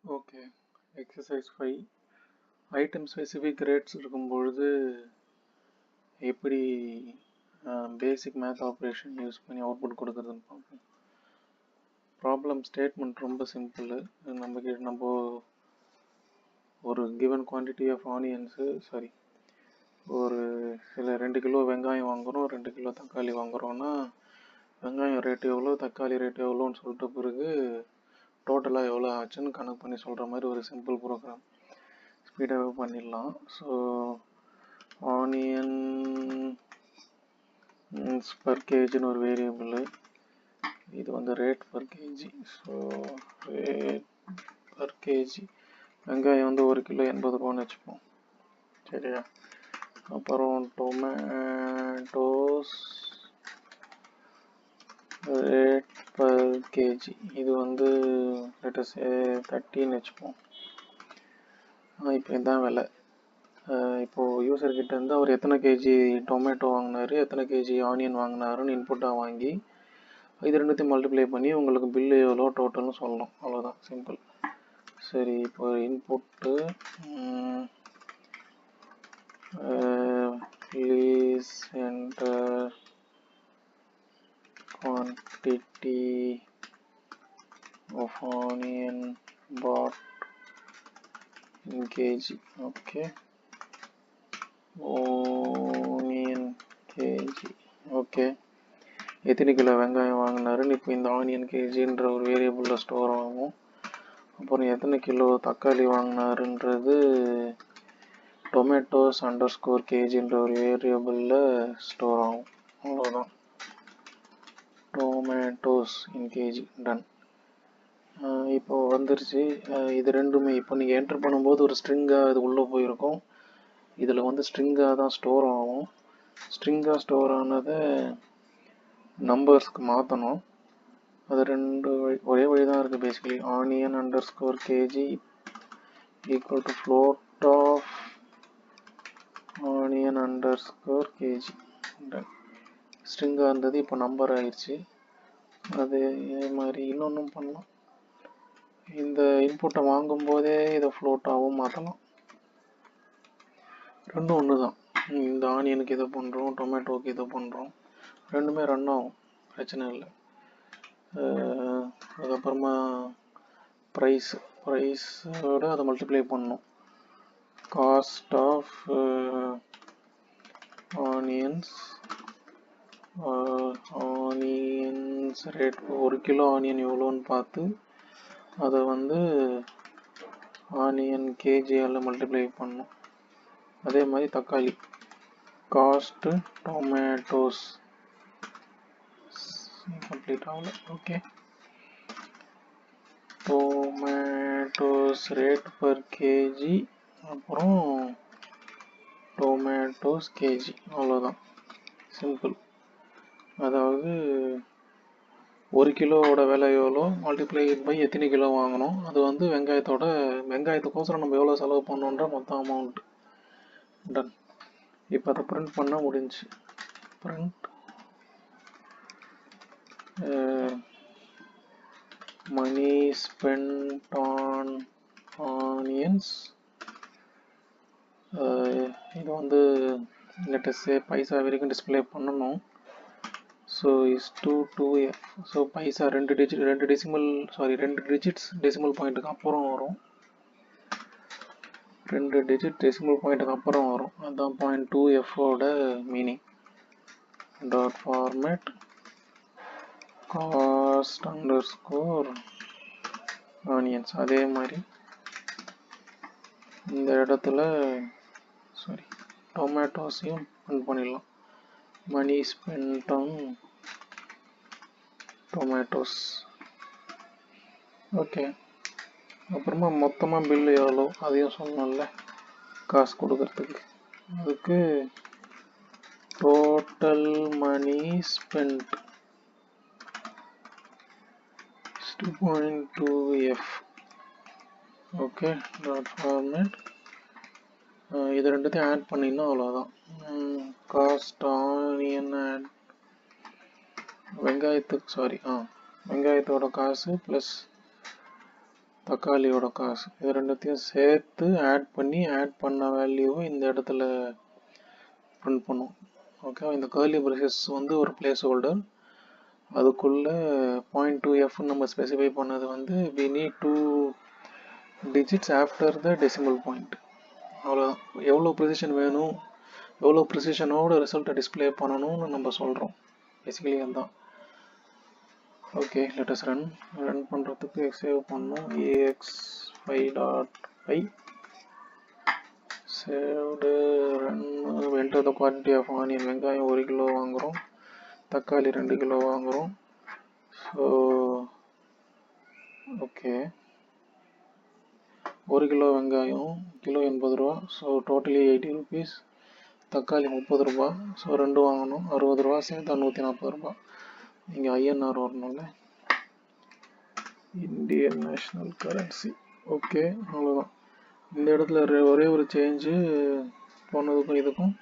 Okay. Exercise 5 item specific rates இருக்கும்பொழுது எப்படி பேசிக் math operation use பண்ணி அவுட்புட் கொடுக்குறதுன்னு பார்ப்போம். ப்ராப்ளம் ஸ்டேட்மெண்ட் ரொம்ப சிம்பிள். நம்ம ஒரு கிவன் குவான்டிட்டி ஆஃப் ஆனியன்ஸு ஒரு சில 2 கிலோ வெங்காயம் வாங்குகிறோம், 2 கிலோ தக்காளி வாங்குகிறோன்னா வெங்காயம் ரேட் எவ்வளோ, தக்காளி ரேட் எவ்வளோன்னு சொல்லிட்ட பிறகு டோட்டலாக எவ்வளோ ஆச்சுன்னு கணக்கு பண்ணி சொல்கிற மாதிரி ஒரு சிம்பிள் ப்ரோக்ராம். ஸ்பீடாகவே பண்ணிடலாம். ஸோ ஆனியன் பர் கேஜின்னு ஒரு வேரியபிள், இது வந்து rate per KG. So rate per KG, வெங்காயம் வந்து 1 கிலோ 80 ரூபான்னு வச்சுப்போம், சரியா? அப்புறம் டொமேட்டோஸ் ரேட் பர் கேஜி, இது வந்து லெட்டஸ் 30ன்னு வச்சுப்போம். இப்போ இதுதான் விலை. இப்போது யூசர்கிட்ட இருந்து அவர் எத்தனை கேஜி டொமேட்டோ வாங்கினாரு, எத்தனை கேஜி ஆனியன் வாங்கினாருன்னு இன்புட்டாக வாங்கி இது ரெண்டுத்தையும் மல்டிப்ளை பண்ணி உங்களுக்கு பில்லு எவ்வளோ டோட்டல்னு சொல்லணும். அவ்வளோதான், சிம்பிள். சரி, இப்போ input please enter quantity of onion bought in KG. Okay, onion KG. Okay, எத்தனை கிலோ வெங்காயம் வாங்கினாருன்னு இப்போ இந்த ஆனியன் கேஜின்ற ஒரு வேரியபிளில் ஸ்டோர் ஆகும். அப்புறம் எத்தனை கிலோ தக்காளி வாங்கினாருன்றது டொமேட்டோஸ் அண்டர் ஸ்கோர் கேஜின்ற ஒரு வேரியபிளில் ஸ்டோர் ஆகும். அவ்வளோதான், டொமேட்டோஸ் இன் கேஜி டன். இப்போ வந்துருச்சு. இது ரெண்டுமே இப்போ நீங்கள் என்டர் பண்ணும்போது ஒரு ஸ்ட்ரிங்காக இது உள்ளே போயிருக்கும். இதில் வந்து ஸ்ட்ரிங்காக தான் ஸ்டோர் ஆகும். ஸ்ட்ரிங்காக ஸ்டோர் ஆனதை நம்பர்ஸ்க்கு மாற்றணும். அது ஒரே வழி தான் இருக்குது basically. Onion underscore KG equal to float of onion underscore KG. ஸ்ட்ரிங்காக இருந்தது இப்போ நம்பர் ஆயிடுச்சு. அதே மாதிரி இன்னொன்றும் பண்ணலாம். இந்த இன்புட்டை வாங்கும் போதே இதை ஃப்ளோட்டாகவும் மாற்றலாம். ரெண்டும் ஒன்று தான். இந்த ஆனியனுக்கு இதை பண்ணுறோம், டொமேட்டோவுக்கு இதை பண்ணுறோம், ரெண்டுமே ரன் ஆகும், பிரச்சனை இல்லை. அதுக்கப்புறமா ப்ரைஸோட அதை மல்டிப்ளை பண்ணணும். Cost of onions rate, 1 kilo onion எவ்வளோன்னு பார்த்து அதை வந்து ஆனியன் கேஜியால் மல்டிப்ளை பண்ணணும். அதே மாதிரி தக்காளி காஸ்ட்டு டொமேட்டோஸ் கம்ப்ளீட் ஆகல. Okay, tomatoes rate per KG, அப்புறம் டொமேட்டோஸ் கேஜி, அவ்வளோதான், சிம்பிள். அதாவது 1 கிலோவோட விலை எவ்வளோ மல்டிப்ளை பை எத்தனை கிலோ வாங்கணும், அது வந்து வெங்காயத்துக்கோசரம் நம்ம எவ்வளோ செலவு பண்ணோன்ற மொத்த அமௌண்ட். டன். இப்போ அதை பிரிண்ட் பண்ணால் முடிஞ்சு. Print money spent on onions, இது வந்து லெட்டஸ்ஸே பைசா வரைக்கும் டிஸ்பிளே பண்ணணும். So is 2f. So paisa 2 digits decimal பாயிண்ட்டுக்கு அப்புறம் வரும். 2 டிஜிட் டெசிமல் பாயிண்ட்டுக்கு அப்புறம் வரும். அதுதான் 0.2f meaning. Dot format cost underscore onions. அதே மாதிரி இந்த இடத்துல டொமேட்டோஸையும் பிரிண்ட் பண்ணிடலாம். Money spent on tomatoes. Okay, அப்புறமா மொத்தமாக பில்லு எவ்வளோ அதையும் சொல்லணும்ல காசு கொடுக்கறதுக்கு. அதுக்கு total money spent 2.2f. Okay, dot format இது ரெண்டுத்தையும் ஆட் பண்ணிங்கன்னா அவ்வளோதான். காஸ்ட் ஆனியன் ஆட் வெங்காயத்தோட காசு ப்ளஸ் தக்காளியோட காசு. இது ரெண்டுத்தையும் சேர்த்து ஆட் பண்ண வேல்யூவை இந்த இடத்துல பிரிண்ட் பண்ணும். ஓகே, இந்த கர்லி பிரேசஸ் வந்து ஒரு பிளேஸ் ஹோல்டர். அதுக்குள்ள 0.2f நம்ம ஸ்பெசிஃபை பண்ணது வந்து we need 2 digits after the decimal point. அவ்வளோதான். எவ்வளோ ப்ரிசிஷன் வேணும், எவ்வளோ ப்ரிசிஷனோட ரிசல்ட்டை டிஸ்பிளே பண்ணணும்னு நம்ம சொல்கிறோம். பேசிக்கலி அதுதான். ஓகே, லெட்டஸ் ரன் பண்ணுறதுக்கு சேவ் பண்ணோம். ax5.py saved run. Enter the quantity of onion. வெங்காயம் 1 கிலோ வாங்குகிறோம், தக்காளி 2 கிலோ வாங்குகிறோம். ஸோ ஓகே, 1 கிலோ வெங்காயம் கிலோ 80 ரூபா. So totally 80 rupees. தக்காளி 30 ரூபா. ஸோ 2 வாங்கணும், 60 ரூபா சேர்த்து 140 ரூபா. இங்கே ஐஎன்ஆர் வரணும்ல, இந்தியன் நேஷ்னல் கரன்சி. ஓகே, அவ்வளோதான். இந்த இடத்துல ஒரே ஒரு சேஞ்சு போனதுக்கும் இதுக்கும்.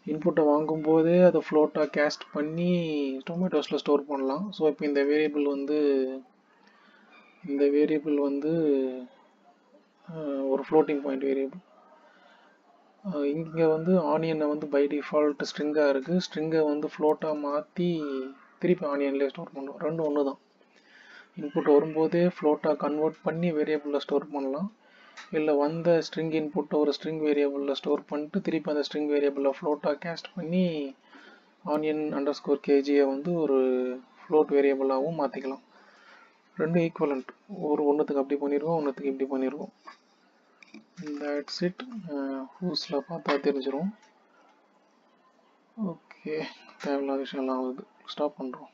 இன்புட்டை வாங்கும்போதே அதை ஃப்ளோட்டாக கேஸ்ட் பண்ணி டொமேட்டோஸில் ஸ்டோர் பண்ணலாம். ஸோ இப்போ இந்த வேரியபிள் வந்து ஒரு ஃப்ளோட்டிங் பாயிண்ட் வேரியபிள். இங்கே வந்து ஆனியனை வந்து பை டிஃபால்ட் ஸ்ட்ரிங்காக இருக்குது. ஸ்ட்ரிங்கை வந்து ஃப்ளோட்டாக மாற்றி திருப்பி ஆனியன்லேயே ஸ்டோர் பண்ணுறோம். ரெண்டும் ஒன்று தான். இன்புட் வரும்போதே ஃப்ளோட்டாக கன்வெர்ட் பண்ணி வேரியபிளில் ஸ்டோர் பண்ணலாம். இல்லை வந்த ஸ்ட்ரிங் இன்புட்டை ஒரு ஸ்ட்ரிங் வேரியபிளில் ஸ்டோர் பண்ணிட்டு திருப்பி அந்த ஸ்ட்ரிங் வேரியபிளில் ஃப்ளோட்டாக கேஸ்ட் பண்ணி onion_kg வந்து ஒரு ஃப்ளோட் வேரியபிளாகவும் மாற்றிக்கலாம். ரெண்டும் ஈக்குவலண்ட். ஒன்றுத்துக்கு அப்படி பண்ணியிருக்கோம், ஒன்றுத்துக்கு இப்படி பண்ணியிருக்கோம். That's it. ஹூஸில் பார்த்தா தெரிஞ்சிடும். ஓகே, தேவையில்லாத விஷயம்லாம் ஆகுது. ஸ்டாப் பண்ணுறோம்.